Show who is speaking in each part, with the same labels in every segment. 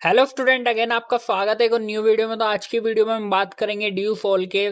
Speaker 1: Hello student, again आपका स्वागत है एक न्यू वीडियो में। तो आज की वीडियो में हम बात करेंगे ड्यू फॉल के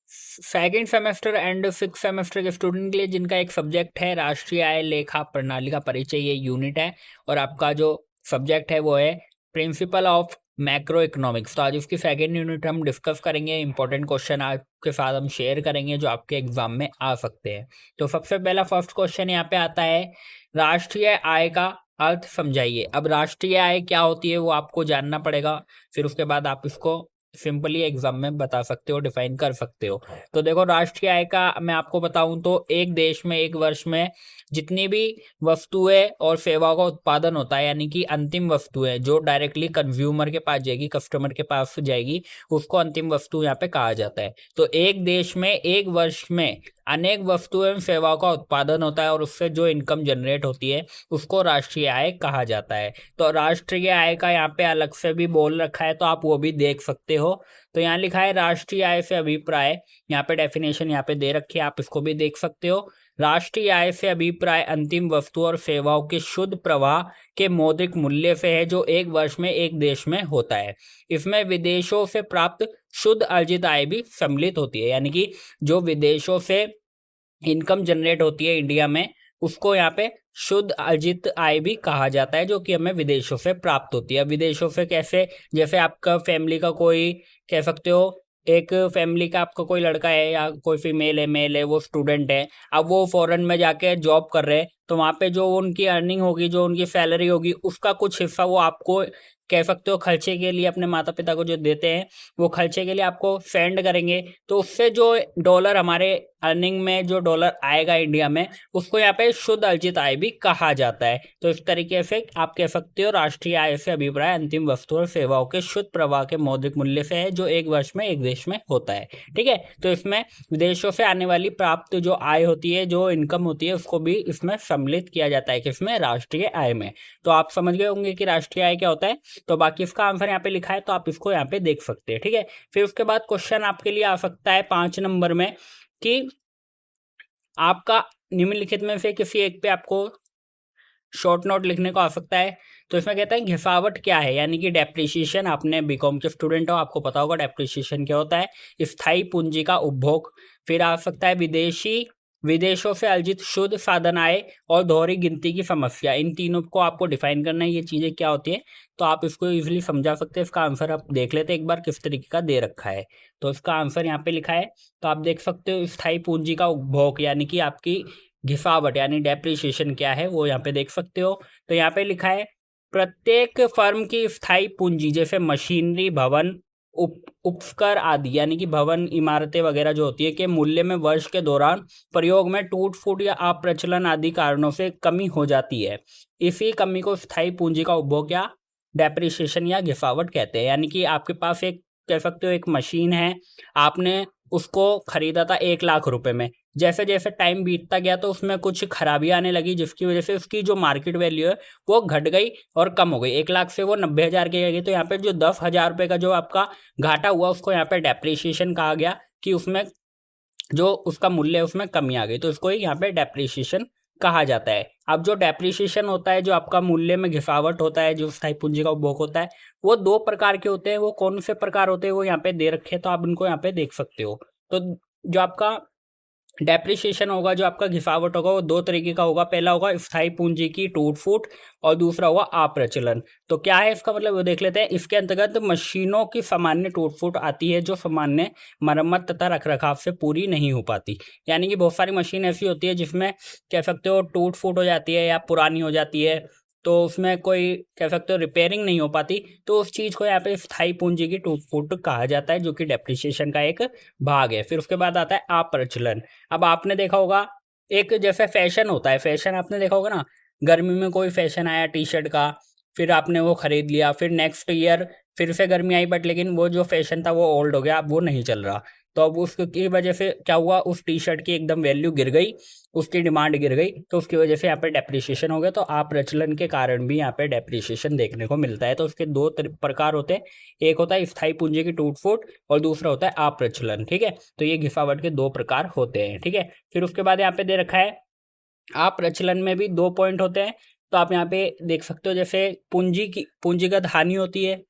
Speaker 1: second semester and six semester के स्टूडेंट के लिए, जिनका एक सब्जेक्ट है राष्ट्रीय आय लेखा प्रणाली का परिचय। ये यूनिट है और आपका जो सब्जेक्ट है वो है प्रिंसिपल ऑफ मैक्रो इकोनॉमिक्स। तो आज उसकी सेकंड यूनिट हम डिस्कस करेंगे। इंपॉर्टेंट क्वेश्चन आपके साथ हम शेयर करेंगे जो आपके एग्जाम में आ सकते हैं। तो सबसे पहला फर्स्ट क्वेश्चन यहाँ पे आता है, राष्ट्रीय आय का अर्थ समझाइए। अब राष्ट्रीय आय क्या होती है वो आपको जानना पड़ेगा, फिर उसके बाद आप इसको सिंपली एग्जाम में बता सकते हो, डिफाइन कर सकते हो। तो देखो, राष्ट्रीय आय का मैं आपको बताऊं तो एक देश में एक वर्ष में जितनी भी वस्तुएं और सेवाओं का उत्पादन होता है, यानी कि अंतिम वस्तुएं जो डायरेक्टली कंज्यूमर के पास जाएगी, कस्टमर के पास जाएगी, उसको अंतिम वस्तु यहाँ पे कहा जाता है। तो एक देश में एक वर्ष में अनेक वस्तुएं एवं सेवाओं का उत्पादन होता है और उससे जो इनकम जनरेट होती है उसको राष्ट्रीय आय कहा जाता है। तो राष्ट्रीय आय का यहाँ पे अलग से भी बोल रखा है, तो आप वो भी देख सकते हो। तो यहाँ लिखा है राष्ट्रीय आय से अभिप्राय, यहाँ पे डेफिनेशन यहाँ पे दे रखी है, आप इसको भी देख सकते हो। राष्ट्रीय आय से अभिप्राय अंतिम वस्तु और सेवाओं के शुद्ध प्रवाह के मौद्रिक मूल्य से है जो एक वर्ष में एक देश में होता है। इसमें विदेशों से प्राप्त शुद्ध अर्जित आय भी सम्मिलित होती है, यानी कि जो विदेशों से इनकम जनरेट होती है इंडिया में, उसको यहाँ पे शुद्ध अर्जित आय भी कहा जाता है, जो कि हमें विदेशों से प्राप्त होती है। विदेशों से कैसे? जैसे आपका फैमिली का कोई, कह सकते हो एक फैमिली का आपका कोई लड़का है या कोई फीमेल है, मेल है, वो स्टूडेंट है, अब वो फॉरेन में जाके जॉब कर रहे हैं, तो वहाँ पे जो उनकी अर्निंग होगी, जो उनकी सैलरी होगी, उसका कुछ हिस्सा वो आपको, कह सकते हो, खर्चे के लिए अपने माता पिता को जो देते हैं, वो खर्चे के लिए आपको सेंड करेंगे। तो उससे जो डॉलर हमारे अर्निंग में जो डॉलर आएगा इंडिया में, उसको यहाँ पे शुद्ध अर्जित आय भी कहा जाता है। तो इस तरीके से आप कह सकते हो राष्ट्रीय आय से अभिप्राय अंतिम वस्तु और सेवाओं के शुद्ध प्रवाह के मौद्रिक मूल्य से है जो एक वर्ष में एक देश में होता है। ठीक है, तो इसमें विदेशों से आने वाली प्राप्त जो आय होती है, जो इनकम होती है, उसको भी इसमें सम्मिलित किया जाता है, किसमें? राष्ट्रीय आय में। तो आप समझ गए होंगे कि राष्ट्रीय आय क्या होता है। तो बाकी इसका आंसर यहाँ पे लिखा है, तो आप इसको यहाँ पे देख सकते हैं। ठीक है, फिर उसके बाद क्वेश्चन आपके लिए आ सकता है 5 नंबर में कि आपका निम्नलिखित में से किसी एक पे आपको शॉर्ट नोट लिखने को आ सकता है। तो इसमें कहता है घिसावट क्या है, यानी कि डेप्रिसिएशन। आपने बीकॉम के स्टूडेंट हो, आपको पता होगा डेप्रिसिएशन क्या होता है। स्थायी पूंजी का उपभोग। फिर आ सकता है विदेशों से अर्जित शुद्ध साधन आय और दोहरी गिनती की समस्या। इन तीनों को आपको डिफाइन करना है, ये चीजें क्या होती है। तो आप इसको इजीली समझा सकते हैं। इसका आंसर आप देख लेते हैं एक बार किस तरीके का दे रखा है। तो इसका आंसर यहाँ पे लिखा है, तो आप देख सकते हो स्थायी पूंजी का उपभोग, यानी कि आपकी घिसावट यानी डेप्रिसिएशन क्या है वो यहाँ पे देख सकते हो। तो यहाँ पे लिखा है प्रत्येक फर्म की स्थायी पूंजी, जैसे मशीनरी, भवन, उपकर आदि, यानी कि भवन, इमारतें वगैरह जो होती है, के मूल्य में वर्ष के दौरान प्रयोग में टूट फूट या अप्रचलन आदि कारणों से कमी हो जाती है। इसी कमी को स्थायी पूंजी का उपभोग या डेप्रिसिएशन या घिसावट कहते हैं। यानी कि आपके पास एक, कह सकते हो, एक मशीन है, आपने उसको खरीदा था 1 लाख रुपए में। जैसे जैसे टाइम बीतता गया तो उसमें कुछ खराबी आने लगी, जिसकी वजह से उसकी जो मार्केट वैल्यू है वो घट गई और कम हो गई। 1 लाख से वो 90,000 की गई। तो यहाँ पे जो 10,000 रुपये का जो आपका घाटा हुआ, उसको यहाँ पे डेप्रिसिएशन कहा गया, कि उसमें जो उसका मूल्य है उसमें कमी आ गई, तो इसको ही यहाँ पे डेप्रिसिएशन कहा जाता है। अब जो डेप्रिसिएशन होता है, जो आपका मूल्य में गिरावट होता है, जो स्थायी पूंजी का उपभोग होता है, वो 2 प्रकार के होते हैं। वो कौन से प्रकार होते हैं वो यहाँ पे दे रखे हैं, तो आप इनको यहाँ पे देख सकते हो। तो जो आपका डेप्रिसिएशन होगा, जो आपका घिसावट होगा, वो 2 तरीके का होगा। पहला होगा स्थायी पूंजी की टूट फूट और दूसरा होगा अप्रचलन। तो क्या है इसका मतलब, वो देख लेते हैं। इसके अंतर्गत मशीनों की सामान्य टूट फूट आती है जो सामान्य मरम्मत तथा रखरखाव से पूरी नहीं हो पाती। यानी कि बहुत सारी मशीन ऐसी होती है जिसमें, कह सकते हो, टूट फूट हो जाती है या पुरानी हो जाती है, तो उसमें कोई, कह सकते हो, रिपेयरिंग नहीं हो पाती, तो उस चीज़ को यहाँ पे स्थायी पूंजी की टूट फूट कहा जाता है, जो कि डेप्रिसिएशन का एक भाग है। फिर उसके बाद आता है अप्रचलन। अब आपने देखा होगा, एक जैसे फैशन होता है, फैशन आपने देखा होगा ना, गर्मी में कोई फैशन आया टी शर्ट का, फिर आपने वो खरीद लिया, फिर नेक्स्ट ईयर फिर से गर्मी आई, बट लेकिन वो जो फैशन था वो ओल्ड हो गया, अब वो नहीं चल रहा। तो अब उसकी वजह से क्या हुआ, उस टी शर्ट की एकदम वैल्यू गिर गई, उसकी डिमांड गिर गई, तो उसकी वजह से यहाँ पे डेप्रिसिएशन हो गया। तो अप्रचलन के कारण भी यहाँ पे डेप्रिसिएशन देखने को मिलता है। तो उसके 2 प्रकार होते हैं, एक होता है स्थायी पूंजी की टूट फूट और दूसरा होता है अप्रचलन। ठीक है, तो ये घिसावट के 2 प्रकार होते हैं। ठीक है, फिर उसके बाद यहाँ पे दे रखा है अप्रचलन में भी 2 पॉइंट होते हैं। तो आप यहाँ पे देख सकते हो जैसे पूंजीगत हानि होती है।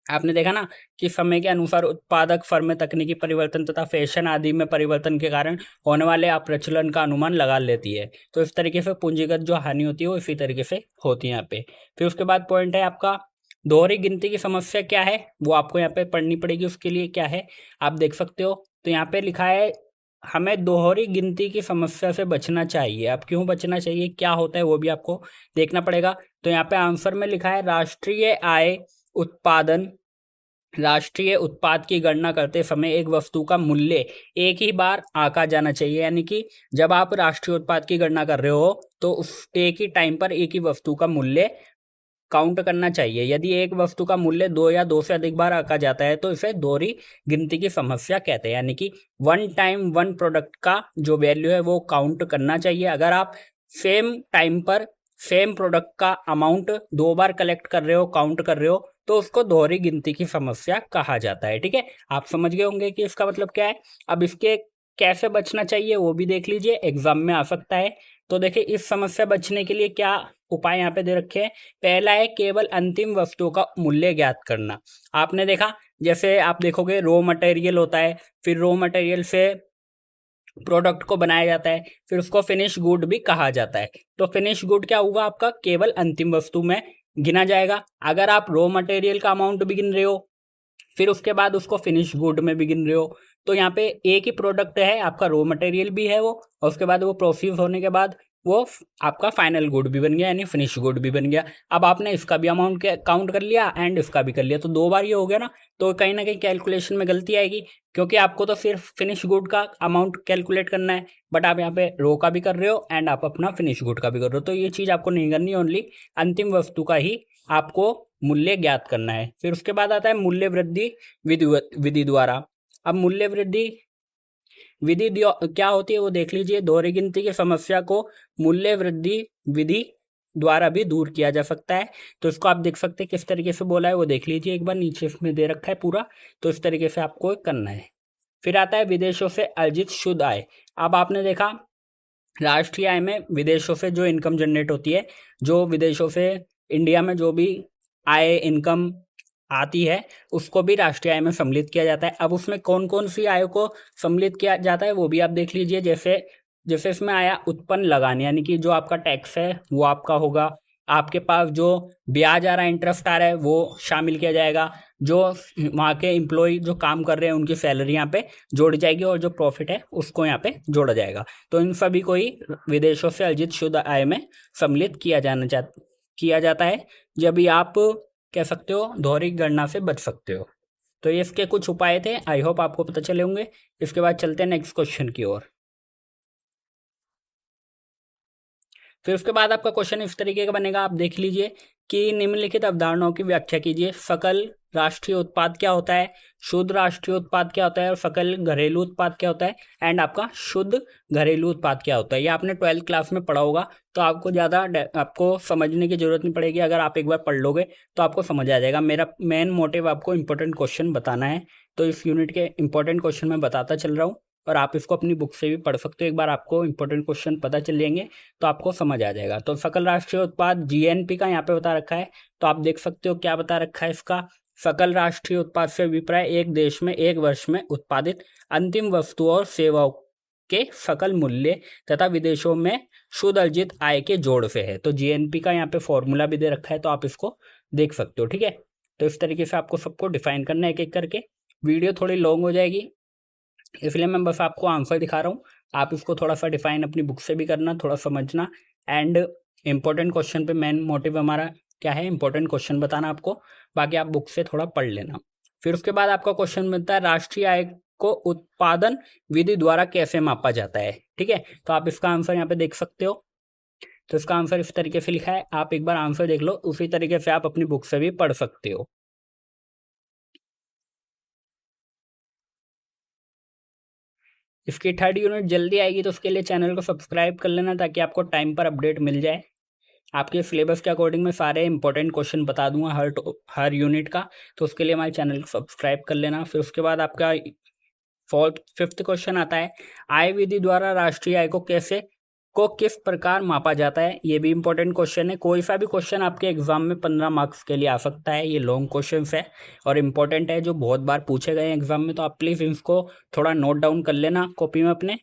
Speaker 1: आपने देखा ना कि समय के अनुसार उत्पादक फर्में तकनीकी परिवर्तन तथा फैशन आदि में परिवर्तन के कारण होने वाले अप्रचलन का अनुमान लगा लेती है। तो इस तरीके से पूंजीगत जो हानि होती है वो इसी तरीके से होती है यहाँ पे। फिर उसके बाद पॉइंट है आपका दोहरी गिनती की समस्या क्या है, वो आपको यहाँ पे पढ़नी पड़ेगी। उसके लिए क्या है आप देख सकते हो, तो यहाँ पे लिखा है हमें दोहरी गिनती की समस्या से बचना चाहिए। अब क्यों बचना चाहिए, क्या होता है, वो भी आपको देखना पड़ेगा। तो यहाँ पे आंसर में लिखा है उत्पादन राष्ट्रीय उत्पाद की गणना करते समय एक वस्तु का मूल्य एक ही बार आंका जाना चाहिए। यानी कि जब आप राष्ट्रीय उत्पाद की गणना कर रहे हो तो उस एक ही टाइम पर एक ही वस्तु का मूल्य काउंट करना चाहिए। यदि एक वस्तु का मूल्य दो या दो से अधिक बार आंका जाता है तो इसे दोहरी गिनती की समस्या कहते हैं। यानी कि वन टाइम वन प्रोडक्ट का जो वैल्यू है वो काउंट करना चाहिए। अगर आप सेम टाइम पर सेम प्रोडक्ट का अमाउंट दो बार कलेक्ट कर रहे हो, काउंट कर रहे हो, तो उसको दोहरी गिनती की समस्या कहा जाता है। ठीक है, आप समझ गए होंगे कि इसका मतलब क्या है। अब इसके कैसे बचना चाहिए वो भी देख लीजिए, एग्जाम में आ सकता है। तो देखिए इस समस्या बचने के लिए क्या उपाय यहाँ पे दे रखे हैं। पहला है केवल अंतिम वस्तुओं का मूल्य ज्ञात करना। आपने देखा जैसे आप देखोगे रॉ मटेरियल होता है, फिर रॉ मटेरियल से प्रोडक्ट को बनाया जाता है, फिर उसको फिनिश गुड भी कहा जाता है। तो फिनिश गुड क्या होगा आपका, केवल अंतिम वस्तु में गिना जाएगा। अगर आप रॉ मटेरियल का अमाउंट भी गिन रहे हो फिर उसके बाद उसको फिनिश गुड में भी गिन रहे हो, तो यहाँ पे एक ही प्रोडक्ट है, आपका रॉ मटेरियल भी है वो, और उसके बाद वो प्रोसेस होने के बाद वो आपका फाइनल गुड भी बन गया, यानी फिनिश गुड भी बन गया। अब आपने इसका भी अमाउंट काउंट कर लिया एंड इसका भी कर लिया, तो दो बार ये हो गया ना। तो कहीं ना कहीं कैलकुलेशन में गलती आएगी, क्योंकि आपको तो सिर्फ फिनिश गुड का अमाउंट कैलकुलेट करना है, बट आप यहाँ पे रो का भी कर रहे हो एंड आप अपना फिनिश गुड का भी कर रहे हो। तो ये चीज़ आपको नहीं करनी, ओनली अंतिम वस्तु का ही आपको मूल्य ज्ञात करना है। फिर उसके बाद आता है मूल्य वृद्धि विधि द्वारा। अब मूल्य वृद्धि विधि क्या होती है वो देख लीजिए। दोहरी गिनती की समस्या को मूल्य वृद्धि विधि द्वारा भी दूर किया जा सकता है। तो इसको आप देख सकते हैं किस तरीके से बोला है वो देख लीजिए एक बार, नीचे इसमें दे रखा है पूरा, तो इस तरीके से आपको करना है। फिर आता है विदेशों से अर्जित शुद्ध आय। अब आपने देखा राष्ट्रीय आय में विदेशों से जो इनकम जनरेट होती है, जो विदेशों से इंडिया में जो भी आय इनकम आती है उसको भी राष्ट्रीय आय में सम्मिलित किया जाता है। अब उसमें कौन कौन सी आय को सम्मिलित किया जाता है वो भी आप देख लीजिए। जैसे जैसे इसमें आया उत्पन्न लगान, यानी कि जो आपका टैक्स है वो आपका होगा। आपके पास जो ब्याज आ रहा है, इंटरेस्ट आ रहा है, वो शामिल किया जाएगा। जो वहाँ के एम्प्लॉय जो काम कर रहे हैं उनकी सैलरी यहाँ पे जोड़ी जाएगी, और जो प्रॉफिट है उसको यहाँ पे जोड़ा जाएगा। तो इन सभी को ही विदेशों से अर्जित शुद्ध आय में सम्मिलित किया जाता है, जब भी आप कह सकते हो दोहरी गणना से बच सकते हो। तो ये इसके कुछ उपाय थे, आई होप आपको पता चले होंगे। इसके बाद चलते हैं नेक्स्ट क्वेश्चन की ओर। फिर उसके बाद आपका क्वेश्चन इस तरीके का बनेगा, आप देख लीजिए कि निम्नलिखित अवधारणाओं की व्याख्या कीजिए। सकल राष्ट्रीय उत्पाद क्या होता है, शुद्ध राष्ट्रीय उत्पाद क्या होता है, और सकल घरेलू उत्पाद क्या होता है, एंड आपका शुद्ध घरेलू उत्पाद क्या होता है। ये आपने 12th क्लास में पढ़ा होगा, तो आपको ज़्यादा आपको समझने की जरूरत नहीं पड़ेगी। अगर आप एक बार पढ़ लोगे तो आपको समझ आ जाएगा। मेरा मेन मोटिव आपको इंपॉर्टेंट क्वेश्चन बताना है, तो इस यूनिट के इंपॉर्टेंट क्वेश्चन मैं बताता चल रहा हूँ, और आप इसको अपनी बुक से भी पढ़ सकते हो। एक बार आपको इंपॉर्टेंट क्वेश्चन पता चल जाएंगे तो आपको समझ आ जाएगा। तो सकल राष्ट्रीय उत्पाद जीएनपी का यहाँ पे बता रखा है, तो आप देख सकते हो क्या बता रखा है इसका। सकल राष्ट्रीय उत्पाद से अभिप्राय एक देश में एक वर्ष में उत्पादित अंतिम वस्तुओं और सेवाओं के सकल मूल्य तथा विदेशों में शुद्ध अर्जित आय के जोड़ से है। तो जीएनपी का यहाँ पे फॉर्मूला भी दे रखा है, तो आप इसको देख सकते हो। ठीक है, तो इस तरीके से आपको सबको डिफाइन करना है एक एक करके। वीडियो थोड़ी लॉन्ग हो जाएगी, इसलिए मैं बस आपको आंसर दिखा रहा हूँ। आप इसको थोड़ा सा डिफाइन अपनी बुक से भी करना, थोड़ा समझना, एंड इंपॉर्टेंट क्वेश्चन पे मेन मोटिव हमारा क्या है, इंपॉर्टेंट क्वेश्चन बताना आपको। बाकी आप बुक से थोड़ा पढ़ लेना। फिर उसके बाद आपका क्वेश्चन मिलता है राष्ट्रीय आय को उत्पादन विधि द्वारा कैसे मापा जाता है। ठीक है, तो आप इसका आंसर यहाँ पे देख सकते हो। तो इसका आंसर इस तरीके से लिखा है, आप एक बार आंसर देख लो, उसी तरीके से आप अपनी बुक से भी पढ़ सकते हो। इसकी 3rd यूनिट जल्दी आएगी, तो उसके लिए चैनल को सब्सक्राइब कर लेना, ताकि आपको टाइम पर अपडेट मिल जाए। आपके सिलेबस के अकॉर्डिंग मैं सारे इंपॉर्टेंट क्वेश्चन बता दूंगा हर यूनिट का, तो उसके लिए हमारे चैनल को सब्सक्राइब कर लेना। फिर उसके बाद आपका 5th क्वेश्चन आता है, आय विधि द्वारा राष्ट्रीय आय को कैसे को किस प्रकार मापा जाता है? ये भी इंपॉर्टेंट क्वेश्चन है। कोई सा भी क्वेश्चन आपके एग्जाम में 15 मार्क्स के लिए आ सकता है। ये लॉन्ग क्वेश्चन है और इंपॉर्टेंट है, जो बहुत बार पूछे गए हैं एग्जाम में, तो आप प्लीज़ इसको थोड़ा नोट डाउन कर लेना कॉपी में अपने।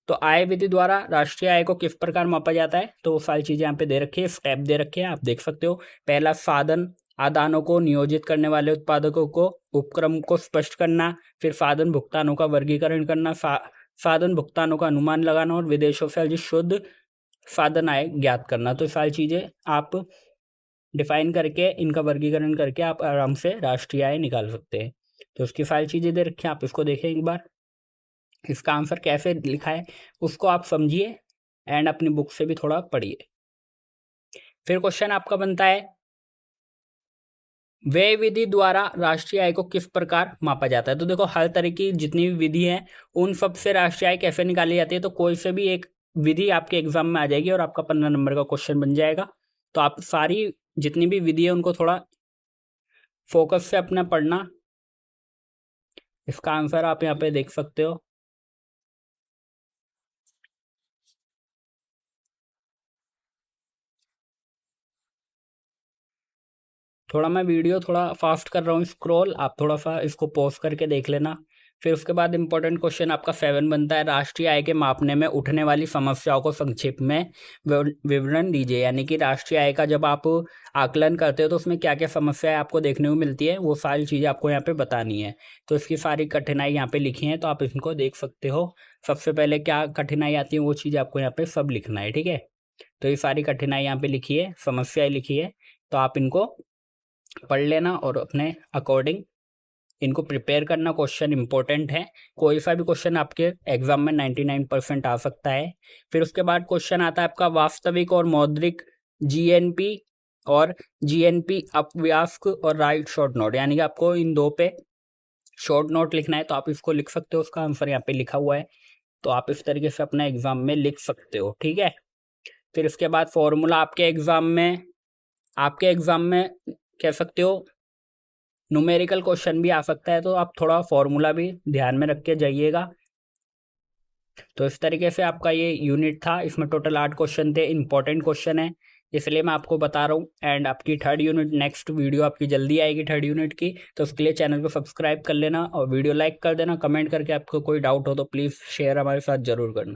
Speaker 1: तो आय विधि द्वारा राष्ट्रीय आय को किस प्रकार मापा जाता है? तो वो सारी चीज़ें यहाँ पे दे रखी है, स्टेप दे रखे हैं, आप देख सकते हो। पहला, साधन आदानों को नियोजित करने वाले उत्पादकों को उपक्रम को स्पष्ट करना। फिर साधन भुगतानों का वर्गीकरण करना, साधन भुगतानों का अनुमान लगाना और विदेशों से अर्जित शुद्ध साधन आय ज्ञात करना। तो सारी चीज़ें आप डिफाइन करके, इनका वर्गीकरण करके आप आराम से राष्ट्रीय आय निकाल सकते हैं। तो उसकी सारी चीज़ें दे रखी हैं, आप इसको देखें एक बार। इसका आंसर कैसे लिखा है उसको आप समझिए एंड अपनी बुक से भी थोड़ा पढ़िए। फिर क्वेश्चन आपका बनता है, व्यय विधि द्वारा राष्ट्रीय आय को किस प्रकार मापा जाता है? तो देखो, हर तरह की जितनी भी विधि है उन सब से राष्ट्रीय आय कैसे निकाली जाती है? तो कोई से भी एक विधि आपके एग्जाम में आ जाएगी और आपका 15 नंबर का क्वेश्चन बन जाएगा। तो आप सारी जितनी भी विधि है उनको थोड़ा फोकस से अपना पढ़ना। इसका आंसर आप यहाँ पे देख सकते हो। थोड़ा मैं वीडियो थोड़ा फास्ट कर रहा हूँ स्क्रॉल, आप थोड़ा सा इसको पॉज करके देख लेना। फिर उसके बाद इंपॉर्टेंट क्वेश्चन आपका 7 बनता है, राष्ट्रीय आय के मापने में उठने वाली समस्याओं को संक्षेप में विवरण दीजिए। यानी कि राष्ट्रीय आय का जब आप आकलन करते हो तो उसमें क्या क्या समस्याएं आपको देखने को मिलती है, वो सारी चीज़ें आपको यहाँ पे बतानी है। तो इसकी सारी कठिनाई यहाँ पे लिखी है, तो आप इनको देख सकते हो। सबसे पहले क्या कठिनाई आती है वो चीज़ आपको यहाँ पे सब लिखना है, ठीक है। तो ये सारी कठिनाई यहाँ पे लिखी है, समस्याएं लिखी है, तो आप इनको पढ़ लेना और अपने अकॉर्डिंग इनको प्रिपेयर करना। क्वेश्चन इंपॉर्टेंट है, कोई सा भी क्वेश्चन आपके एग्जाम में 99% आ सकता है। फिर उसके बाद क्वेश्चन आता है आपका वास्तविक और मौद्रिक जीएनपी और जीएनपी अपव्यास्क और राइट शॉर्ट नोट, यानी कि आपको इन दो पे शॉर्ट नोट लिखना है। तो आप इसको लिख सकते हो, उसका आंसर यहाँ पे लिखा हुआ है, तो आप इस तरीके से अपना एग्जाम में लिख सकते हो, ठीक है। फिर उसके बाद फॉर्मूला आपके एग्जाम में कह सकते हो न्यूमेरिकल क्वेश्चन भी आ सकता है, तो आप थोड़ा फॉर्मूला भी ध्यान में रख के जाइएगा। तो इस तरीके से आपका ये यूनिट था, इसमें टोटल 8 क्वेश्चन थे, इंपॉर्टेंट क्वेश्चन है इसलिए मैं आपको बता रहा हूँ। एंड आपकी 3rd यूनिट, नेक्स्ट वीडियो आपकी जल्दी आएगी 3rd यूनिट की, तो उसके लिए चैनल को सब्सक्राइब कर लेना और वीडियो लाइक कर देना। कमेंट करके आपको कोई डाउट हो तो प्लीज़ शेयर हमारे साथ ज़रूर करना।